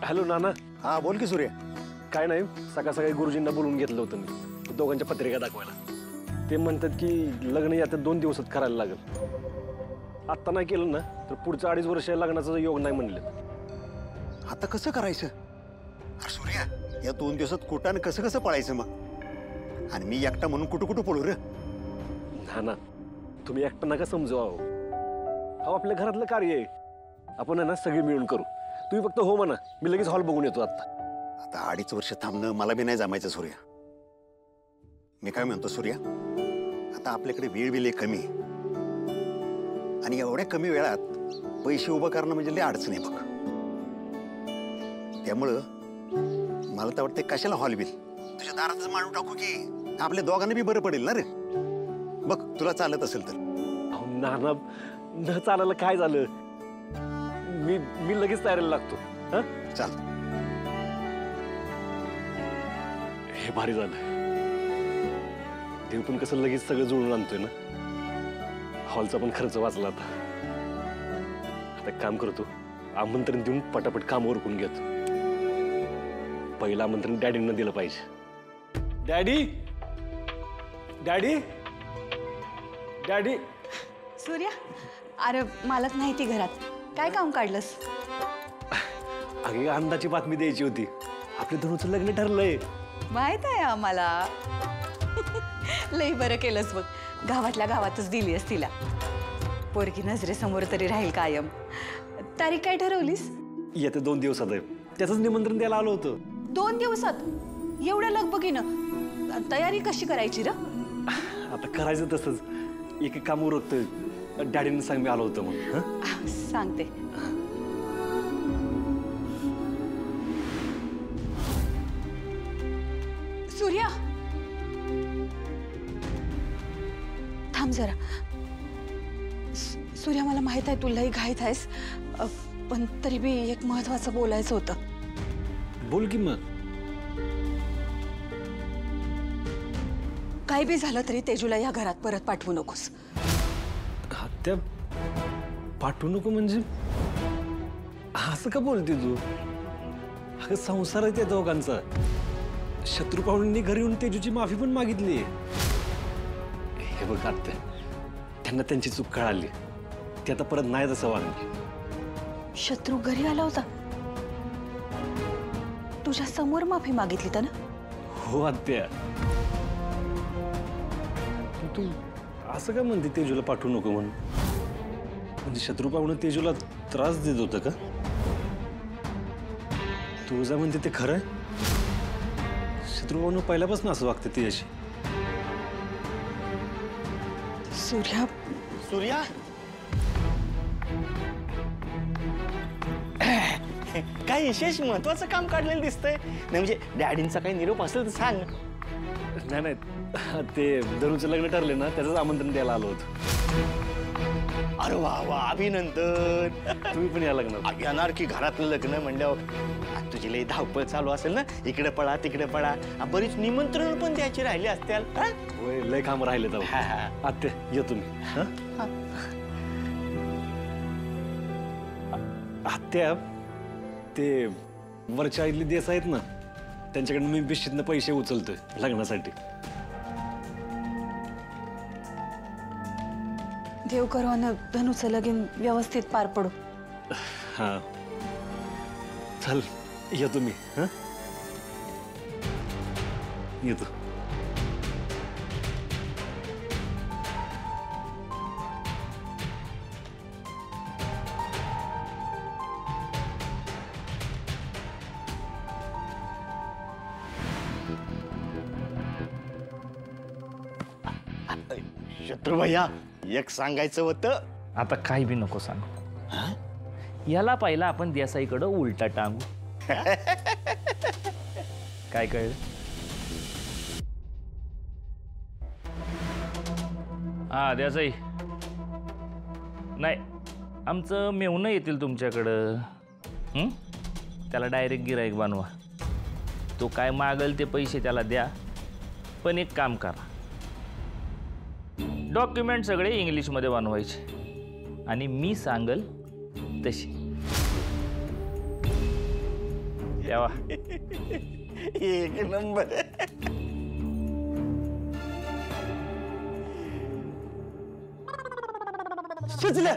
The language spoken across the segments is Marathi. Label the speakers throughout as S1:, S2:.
S1: हॅलो नाना.
S2: हा बोल की सूर्य.
S1: काय नाही, सकाळ सकाळी गुरुजींना बोलून घेतलं होतं मी दोघांच्या पत्रिका दाखवायला. ते म्हणतात की लग्न यात 2 दिवसात करायला लागेल. आत्ता नाही केलं ना तर पुढचं 2.5 वर्ष लग्नाचा योग नाही म्हणले.
S2: आता कसं करायचं? अरे सूर्या, या 2 दिवसात कुठं कसं कसं पळायचं मग? आणि मी एकटा म्हणून कुठं कुठं पळू रे?
S1: नाना, तुम्ही एकटा नका समजू. अहो आपल्या घरातलं कार्य आहे, आपण आहे ना सगळी मिळून करू. तुम्ही फक्त हो म्हणा, मी लगेच हॉल बघून येतो.
S2: आता 2.5 वर्ष थांबणं मला बी नाही जमायचं सूर्या. मी काय म्हणतो सूर्या, आता आपल्याकडे वेळ बिल कमी आहे आणि एवढ्या कमी वेळात पैसे उभं करणं म्हणजे लय अडचण आहे बघ. त्यामुळं मला तर वाटतं कशाला हॉल बिल तुझ्या दारातच मांडून टाकू की आपल्या दोघांना बी बरं पडेल ना रे. बघ तुला चालत असेल तर.
S1: नाना, न चालायला काय झालं? मी लगेच तयारीला लागतो.
S2: चाल.
S1: हे भारी झालं. देव पण कसं लगेच सगळं जुळून आणतोय ना. हॉलचा पण खर्च वाचला. आता काम करतो, आमंत्रण देऊन पटापट काम उरकून घेतो. पहिलं आमंत्रण डॅडींना दिलं पाहिजे. Daddy, daddy, daddy.
S3: सूर्या, अरे मलाच नाही ती घरात. काय काम काढलंस?
S1: अगे आनंदाची बातमी द्यायची होती. आपल्या धनुचं लग्न ठरलंय.
S3: माहित आहे आम्हाला. लई बरं केलंस बघ. गावातल्या गावातच दिलीस तिला. पोरगी नजरेसमोर तरी राहील कायम. तारीख काय ठरवलीस?
S1: येत्या 2 दिवसात आहे. त्याचंच निमंत्रण द्यायला आलो होतं.
S3: 2 दिवसात? एवढ्या लगबगीनं तयारी कशी करायची र?
S1: आता करायचं तसंच. एक काम उरकतोय. डॅडीने सांग मी आलो होतो मग.
S3: सांगते. सूर्या, थांब जरा. सूर्या, मला माहित आहे तुलाही घाईत आहेस, पण तरी बी एक महत्वाचं बोलायचं होतं.
S1: बोल की मग.
S3: काही बी झालं तरी तेजूला या घरात परत पाठवू नकोस.
S1: त्या पाठवू नको म्हणजे? असं का बोलते तू? अगं संसार आहे त्या दोघांचा. शत्रू पाहुण्यांनी घरी येऊन तेजूची माफी पण मागितली. हे बघ आत्या, त्यांना त्यांची चूक कळाली. ती आता परत नाही तसं वागणार.
S3: शत्रू घरी आला होता? तुझ्या समोर माफी मागितली तर ना?
S1: हो आत्या. तू असं का म्हणते तेजूला पाठवू नको म्हणून? म्हणजे शत्रू पाहुणं तेजूला त्रास देत होतं का? तू जा म्हणते ते खरं आहे? शत्रू पाहुणं पहिल्यापासून असं वागते ती अशी.
S3: सूर्या,
S4: सूर्या, काय विशेष महत्वाचं काम काढलेलं दिसतंय. नाही म्हणजे डॅडींचा काही निरोप असेल तर सांग.
S1: नाही नाही, ते धनुचं लग्न ठरले ना, त्याचंच आमंत्रण द्यायला आलो होतो.
S4: अरे वा वा, अभिनंदन.
S1: तुम्ही पण या लग्नात
S4: येणार की? घरातलं लग्न म्हणल्यावर तुझी लई धावपळ चालू असेल ना, इकडे पळा तिकडे पळा. बरीच निमंत्रण पण द्यायची राहिली असतील.
S1: होय, लय काम राहिले तर. आत्या ये तुम्ही. आत्या, ते वरच्या इथले देस आहेत ना, त्यांच्याकडनं मी बिशीतनं पैसे उचलतोय लग्नासाठी.
S3: देव करो आणि धनुचं लगीन व्यवस्थित पार पडू.
S1: हा, चल येतो मी. येतो.
S4: शत्रू भैया, एक सांगायचं होतं.
S5: आता काही बी नको सांगू. याला पहिला आपण देसाईकडं उलटा टांगू. काय कळलं? हा देसाई, नाही आमचं मेहुणं येतील तुमच्याकडं. त्याला डायरेक्ट गिराईक बनवा. तो काय मागल ते पैसे त्याला द्या. पण एक काम करा, डॉक्युमेंट सगळे इंग्लिशमध्ये बनवायचे आणि मी सांगल तशी. तेव्हा
S4: एक नंबर. सुचलं.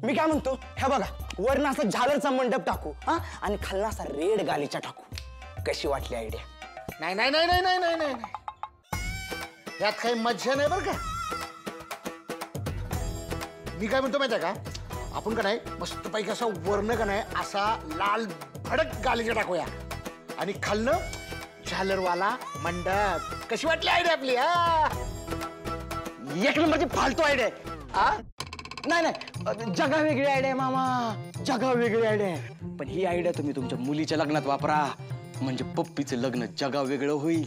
S4: मी काय म्हणतो, ह्या बघा वरनं असा झालरचा मंडप टाकू हा, आणि खालना असा रेड गालीचा टाकू. कशी वाटली आयडिया?
S6: नाही नाही नाही नाही नाही नाही नाही नाही. यात काही मज्जा नाही बरं का. मी काय म्हणतो माहिती आहे का, आपण का नाही मस्तपैकी असा वर्ण का नाही असा लाल भडक गालीचा टाकूया आणि खालनं झालरवाला मंडप. कशी वाटली आयडिया आपली? हा,
S4: एक नंबरची फालतू आयडिया हा. नाही नाही, जगा वेगळी आयडिया मामा, जगा वेगळी आयडिया. पण ही आयडिया तुम्ही तुमच्या मुलीच्या लग्नात वापरा, म्हणजे पप्पीचं लग्न जगा वेगळं होईल.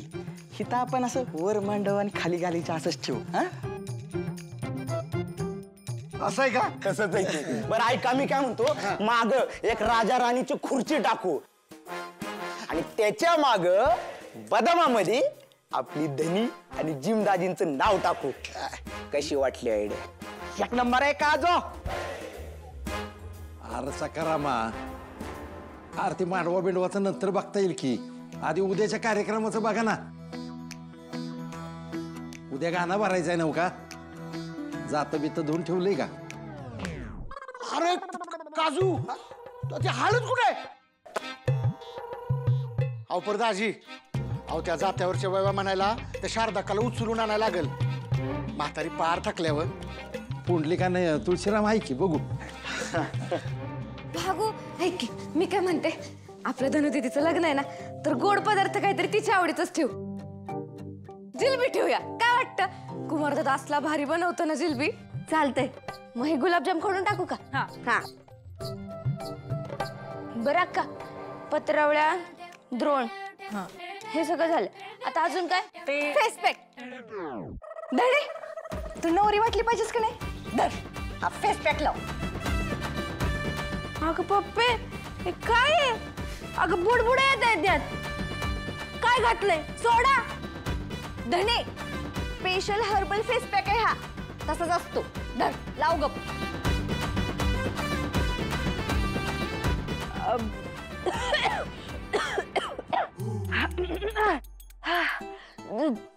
S4: हिता आपण असं वर मांडव आणि खाली गालीचं असंच ठेवू हा.
S6: असं आहे का?
S4: तसंच आहे की. बरं ऐका, मी काय म्हणतो, माग एक राजा राणीची खुर्ची टाकू आणि त्याच्या माग बदामामध्ये आपली धनी आणि जिमदाजींचं नाव टाकू. कशी वाटली आयडिया? एक नंबर आहे का जो?
S7: अरे सकारामा, अरे ते मांडवा बिंडवाचं नंतर बघता येईल की, आधी उद्याच्या कार्यक्रमाचं बघा ना. उद्या गाणं भरायचंय नव का? जात बित धुवून ठेवलंय का?
S6: अरे काजू, ते हळद कुठे आहे? अहो परदाजी, अहो त्या जात्यावरच्या वैवा म्हणायला त्या शारदाकाला उचलून आणायला लागल. म्हातारी पार थकल्यावर.
S7: पुंडलिका नाही, तुळशीराम आहे की बघू.
S8: भागू ऐक की, मी काय म्हणते, आपलं धनुदीदीचं लग्न आहे ना, तर गोड पदार्थ काहीतरी तिच्या आवडीचंच ठेवू. जिलबी ठेवूया, काय वाटतं? कुमारदादा असला भारी बनवतो ना जिलबी. चालतंय, मग हे गुलाबजाम खोडून टाकू का? हा हा. बरं अक्का, पत्रावळ्या, द्रोण, हे सगळं झालं. आता अजून काय? Face pack. धडे, तू नवरी वाटली पाहिजेस का नाही? धर हा फेस पॅक लाव. अगं पप्पे, हे काय आहे? अगं बुडबुडे येत आहेत त्यात. काय घातलंय? सोडा. धणे, स्पेशल हर्बल फेस पॅक आहे हा, तसाच असतो. धर, लाव गप.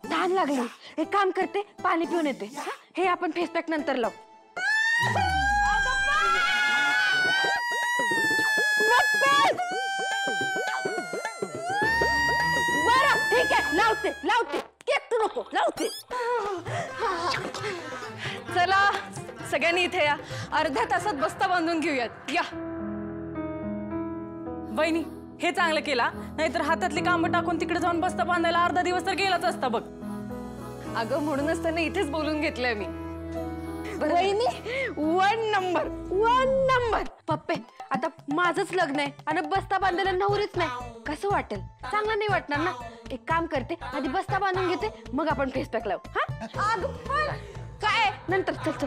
S8: तहान लागली. एक काम करते, पाणी पिऊन येते. हे आपण फेस पॅक नंतर लावू. बरं ठीक आहे, लावते लावते. केक तू नको, लावते.
S3: चला सगळ्यांनी इथे या, अर्ध्या तासात बस्ता बांधून घेऊयात. या
S9: वहिनी, हे चांगलं केला, नाहीतर हातातली कामं टाकून तिकडे जाऊन बस्ता बांधायला अर्धा दिवस तर गेलाच असता बघ.
S3: अगं म्हणूनच त्यांना इथेच बोलून घेतलंय मी.
S8: वहिनी, 1 नंबर 1 नंबर. पप्पे, आता माझंच लग्न आहे आणि बस्ता बांधायला नवरीच नाही, कसं वाटेल? चांगलं नाही वाटणार ना. एक काम करते, आधी बस्ता बांधून घेते, मग आपण फेस पॅक लावू. हा काय नंतर. चल चल.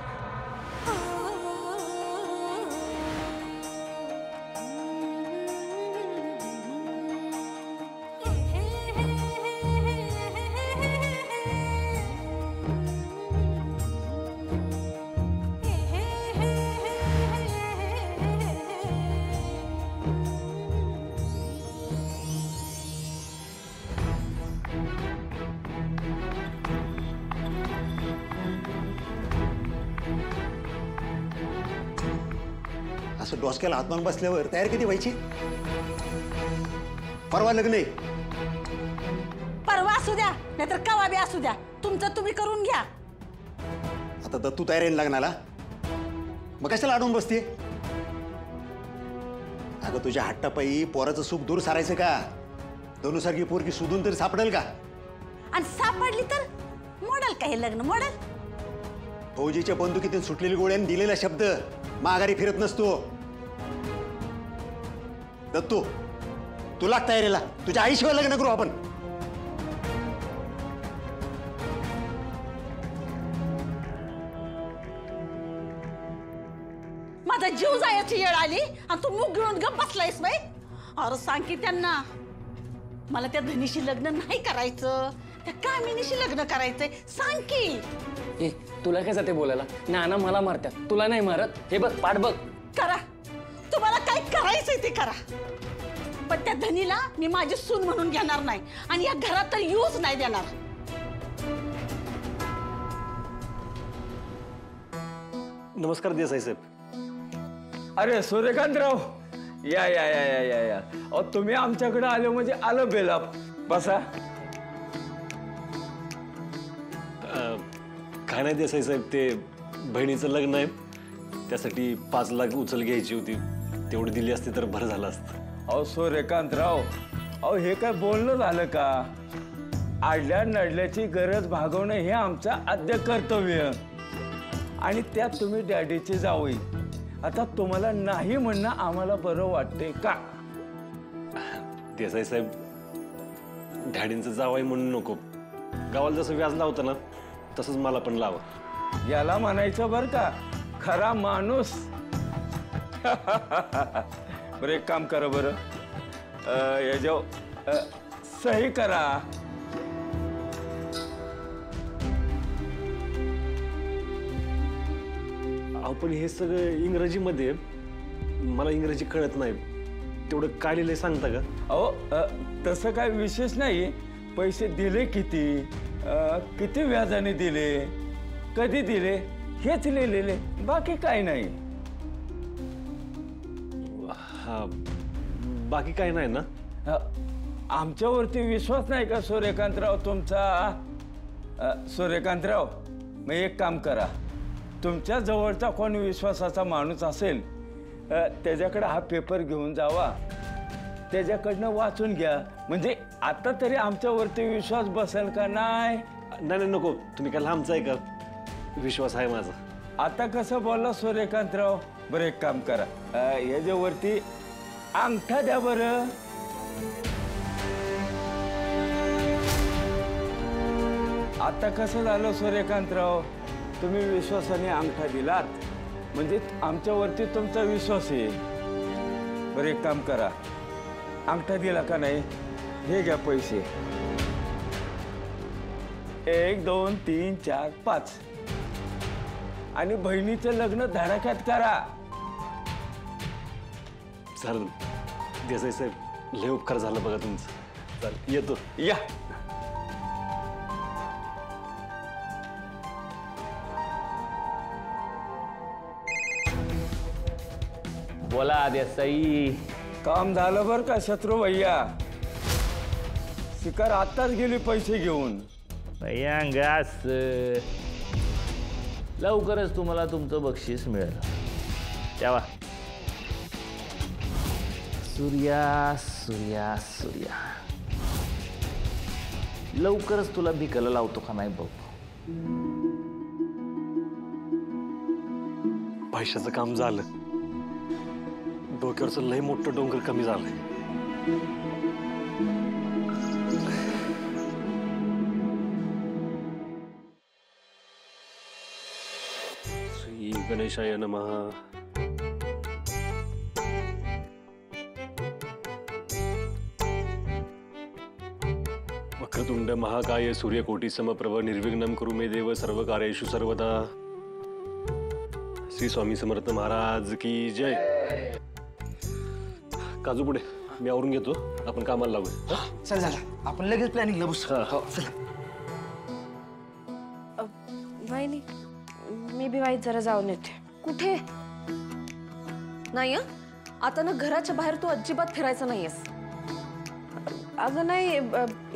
S2: असं डोसक्याला हात मारून बसल्यावर तयार कधी व्हायची? परवा लग्न आहे.
S10: परवा असू द्या, नाहीतर कवा बी असू द्या, तुमचं तुम्ही करून घ्या.
S2: आता दत्तू तयार आहे लग्नाला, मग कशाला अडवून बसते? अगं तुझ्या हट्टापायी पोराचं सुख दूर सारायचं का? दोनसारखी पोरगी सुधून तरी सापडेल का?
S10: आणि सापडली तर मोडल का हे लग्न? मोडल.
S2: फौजीच्या बंदुकीतून सुटलेली गोळ्याने दिलेला शब्द माघारी फिरत नसतो. दत्तू, तुला तयारीला, तुझ्या आईशिवाय लग्न करू आपण.
S10: माझा जीव जायची वेळ आली आणि तू मुग घेऊन गप बसलायस बाई. अरे सांग की त्यांना, मला त्या धनीशी लग्न नाही करायचं, त्या कामिनीशी लग्न करायचंय. सांग की.
S11: ए, तुला काय जाते बोलायला? नाना मला मारतात, तुला नाही मारत. हे बघ, पाठ बघ.
S10: करा, तुम्हाला काय करायचंय ते करा. पण त्या धनीला मी माझी सून म्हणून घेणार नाही आणि या घरात तर येऊच नाही देणार.
S1: नमस्कार देसाई साहेब.
S12: अरे सूर्यकांतराव, या या या या या या. अहो तुम्ही आमच्याकडे आले म्हणजे आलं बेलाप. बसा.
S1: काय नाही देसाई साहेब, ते बहिणीचं लग्न आहे, त्यासाठी 5 लाख उचल घ्यायची होती. तेवढी दिली असती तर बरं झालं असतं.
S12: अहो सूर्यकांतराव, अहो हे काय बोलणं झालं का? आडल्या नडल्याची गरज भागवणं हे आमचं आद्य कर्तव्य. आणि त्यात तुम्ही डॅडीची जावई. आता तुम्हाला नाही म्हणणं आम्हाला बरं वाटते का?
S1: देसाई साहेब, डॅडींचं जावई म्हणून नको. गावाला जसं व्याज लावतं ना तसंच मला पण लावा.
S12: याला म्हणायचं बरं का खरा माणूस. बरं एक काम करा बरं, याच्यावर सही करा.
S1: अहो पण हे सगळं इंग्रजीमध्ये, मला इंग्रजी कळत नाही. तेवढं काय लिहिलंय सांगता का?
S12: अहो तसं काय विशेष नाही. पैसे दिले किती, किती व्याजाने दिले, कधी दिले हेच लिहिलेले, बाकी काय नाही.
S1: हा, बाकी काय नाही ना?
S12: आमच्यावरती विश्वास नाही का सूर्यकांतराव तुमचा? सूर्यकांतराव, मग एक काम करा, तुमच्या जवळचा कोण विश्वासाचा माणूस असेल त्याच्याकडे हा पेपर घेऊन जावा, त्याच्याकडनं वाचून घ्या. म्हणजे आता तरी आमच्यावरती विश्वास बसेल का? नाही
S1: नाही नको, तुम्ही काय लांबचा आहे का? विश्वास आहे माझा.
S12: आता कसं बोलला सूर्यकांतराव? बरं एक काम करा, याच्यावरती अंगठा द्या बरं. आता कसं झालं सूर्यकांतराव, तुम्ही विश्वासाने अंगठा दिलात म्हणजे आमच्यावरती तुमचा विश्वास आहे. बरं एक काम करा, अंगठा दिला का नाही, हे घ्या पैसे. 1 2 3 4 5 आणि बहिणीचं लग्न धडाक्यात करा.
S1: चालेल देसाई साहेब, लय उपकार झाला बघा तुमचं. चालेल, येतो.
S12: या.
S5: बोला देसाई.
S12: काम झालं बरं का शत्रू भैया. शिकार आत्ताच गेली पैसे घेऊन.
S5: भैया अंगास, लवकरच तुम्हाला तुमचं बक्षीस मिळेल. तेव्हा सूर्या सूर्या सूर्या, लवकरच तुला भिकायला लावतो का नाही बघ.
S1: पैशाचं काम झालं, डोक्यावरचं लय मोठं डोंगर कमी झालंय. श्री गणेशाय नमः. वक्रतुंड महाकाय सूर्यकोटी समप्रभ निर्विघ्नं कुरु मे देव सर्व कार्येषु सर्वदा. श्री स्वामी समर्थ महाराज की जय. काजू पुढे मी आवरून घेतो, आपण कामाला लागू.
S4: चल झाला, आपण लगेच प्लॅनिंगला बसू.
S8: वहिनी, मी बी वाईट जरा जाऊन येते.
S13: कुठे? नाही हं? आता ना घराच्या बाहेर तू अजिबात फिरायचं नाहीयेस.
S8: अगं नाही,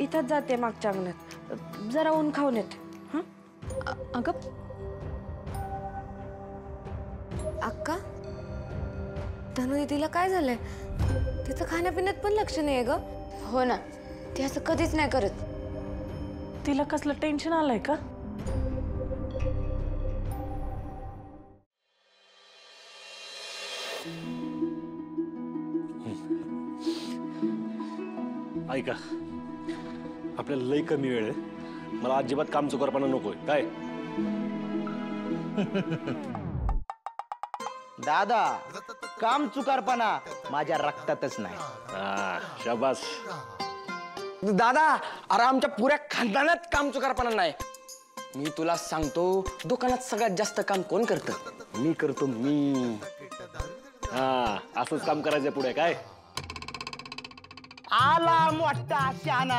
S8: इथंच जाते मागच्या अंगणात, जरा ऊन खाऊन येते. हं?
S13: अगं अक्का, धनु दीदीला काय झालंय? तिचं खाण्यापिण्यात पण लक्ष नाहीये ग.
S8: हो ना, ती असं कधीच नाही करत.
S9: तिला कसलं टेन्शन आलंय का?
S1: ऐका, आपल्याला लय कमी वेळ आहे. मला अजिबात काम चुकारपणा नकोय. काय
S4: दादा, काम चुकारपणा माझ्या रक्तातच नाही.
S1: शाबास.
S4: दादा, अरे आमच्या पुऱ्या खानदानात काम चुकारपणा नाही. मी तुला सांगतो, दुकानात सगळ्यात जास्त काम कोण करतं? मी करतो. मी
S1: हा, असंच काम करायचं पुढे. काय
S4: आला मोठा शाना.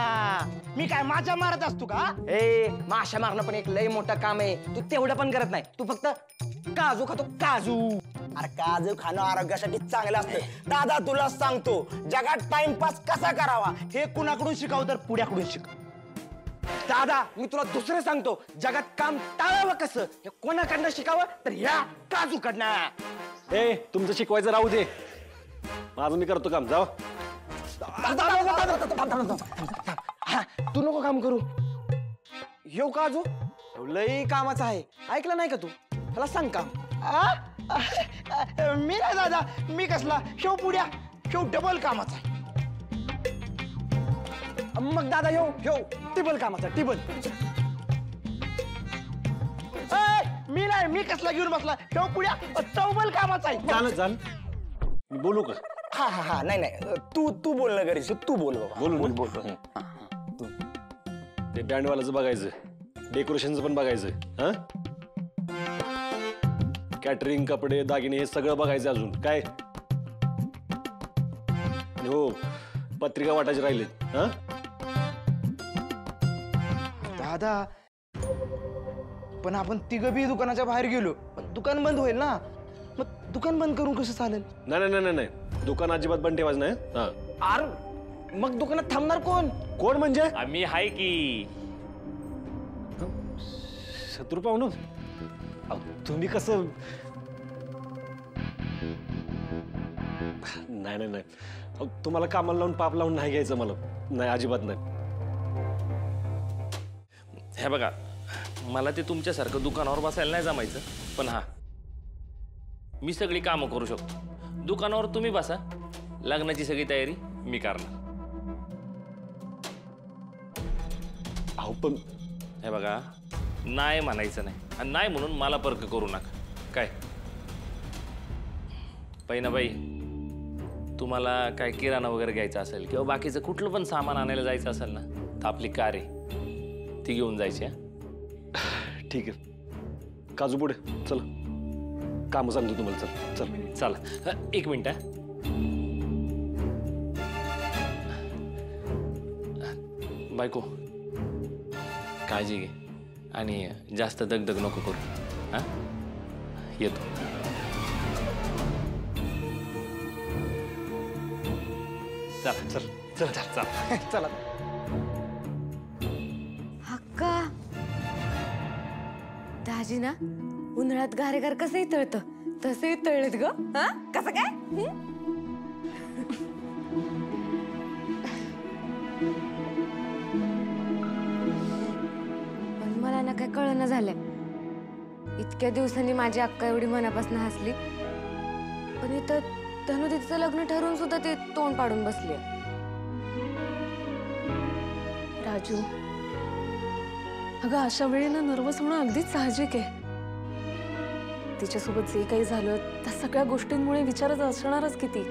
S4: मी काय माशा मारत असतो का? ए माशा मारणं पण एक लय मोठं काम आहे. तू तेवढं पण करत नाही. तू फक्त काजू खातो काजू.
S14: अरे काजू खाणं आरोग्यासाठी चांगलं असतं. दादा तुला सांगतो जगात टाइमपास कसा करावा
S4: हे कुणाकडून शिकावं तर पुढ्याकडून शिक. दादा मी तुला दुसरं सांगतो, जगात काम टाळावं कसं हे कोणाकडनं शिकावं तर ह्या काजूकडनं.
S1: ए तुमचं शिकवायचं राहू दे, माझं मी करतो काम. जाऊ.
S4: तू नको काम करू. येऊ काजू लय कामाचा आहे. ऐकलं नाही का तू? मला सांग काम. मी नाही दादा, मी कसला शेव पुड्या, शेव डबल कामाचा आहे. मग दादा येऊ टिबल कामाचा टिबल. मी नाही, मी कसला घेऊन बसला शेव पुड्या चौबल कामाचा आहे.
S1: चाल मी बोलू का?
S14: हा हा हा नाही नाही तू बोलणं गरजेचं. तू बोल बाबा.
S1: बोल. ते बँडवाल्याचं बघायचं, डेकोरेशनचं पण बघायचं. हा कॅटरिंग, कपडे, दागिने हे सगळं बघायचं. अजून काय? हो पत्रिका वाटायची राहिलेत. हा
S4: दादा पण आपण तिघं बी दुकानाच्या बाहेर गेलो, पण दुकान बंद होईल ना. मग दुकान बंद करून कसं चालेल?
S1: नाही दुकान अजिबात बंद ठेवायचं नाही. हा
S4: अरे मग दुकानात थांबणार कोण
S1: म्हणजे?
S5: आम्ही हाय की.
S1: शत्रू पाहुणं तुम्ही कसं? नाही तुम्हाला कामाला लावून पाप लावून नाही घ्यायचं मला. नाही अजिबात नाही.
S5: हे बघा मला ते तुमच्यासारखं दुकानावर बसायला नाही जमायचं, पण हा मी सगळी कामं करू शकतो. दुकानावर तुम्ही बसा, लग्नाची सगळी तयारी मी करणार.
S1: अहो पण
S5: हे बघा नाही म्हणायचं नाही, आणि नाही म्हणून मला पर्क करू नका. काय पैनाबाई, तुम्हाला काय किराणा वगैरे घ्यायचा असेल किंवा बाकीचं कुठलं पण सामान आणायला जायचं असेल ना, तर आपली कार आहे ती घेऊन जायची.
S1: ठीक आहे काजू पुढे चला, काम सांगतो तुम्हाला.
S5: चला एक मिनिट. बायको काळजी घे आणि जास्त दगदग नको करू. हा येतो.
S4: चला.
S13: हक्का दाजी ना उन्हाळ्यात गारेगार कसं इतळतं तसं इतळलेत ग. हा कसं काय? पण मला ना काय कळना झालंय. इतक्या दिवसांनी माझी अक्का एवढी मनापासून हसली, पण इथं धनुदीचं लग्न ठरवून सुद्धा ती तोंड पाडून बसली.
S9: राजू अगं अशा वेळी ना नर्वस होणं अगदीच साहजिक आहे. तिच्यासोबत जे काही झालं त्या सगळ्या गोष्टींमुळे विचारत असणारच किती.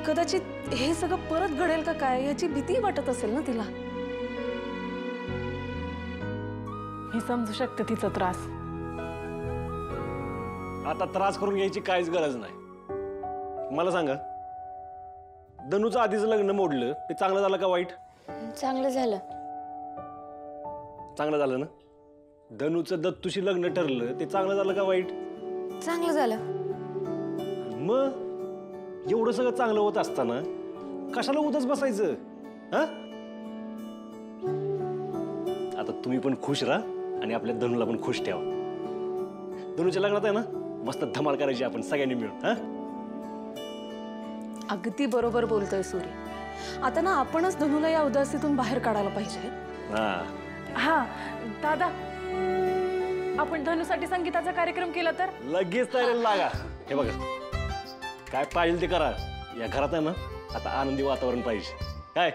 S9: कदाचित हे सगळं परत घडेल का काय याची भीती वाटत असेल ना तिला. मी समजू शकते तिचा त्रास.
S1: आता त्रास करून घ्यायची काहीच गरज नाही. मला सांगा, धनूचं आधीचं लग्न मोडलं ते चांगलं झालं का वाईट?
S13: चांगलं झालं.
S1: चांगलं झालं ना. धनूचं दत्तूशी लग्न ठरलं ते चांगलं झालं का वाईट?
S13: चांगलं झालं.
S1: मग एवढं सगळं चांगलं होत असताना कशाला उदास बसायचं? हा आता तुम्ही पण खुश राहा आणि आपल्या धनूला पण खुश ठेवा. धनूच्या लग्नात आहे ना मस्त धमाल करायची आपण सगळ्यांनी मिळून. हा
S9: अगदी बरोबर बोलतोय सूर्य. आता ना आपणच धनूला या उदासीतून बाहेर काढायला पाहिजे. हा दादा, आपण धनूसाठी संगीताचा कार्यक्रम केला तर
S1: लगेच तयारीला लागा. हे बघा काय पाहिजे ते करा. या घरात आहे ना आता आनंदी वातावरण पाहिजे. काय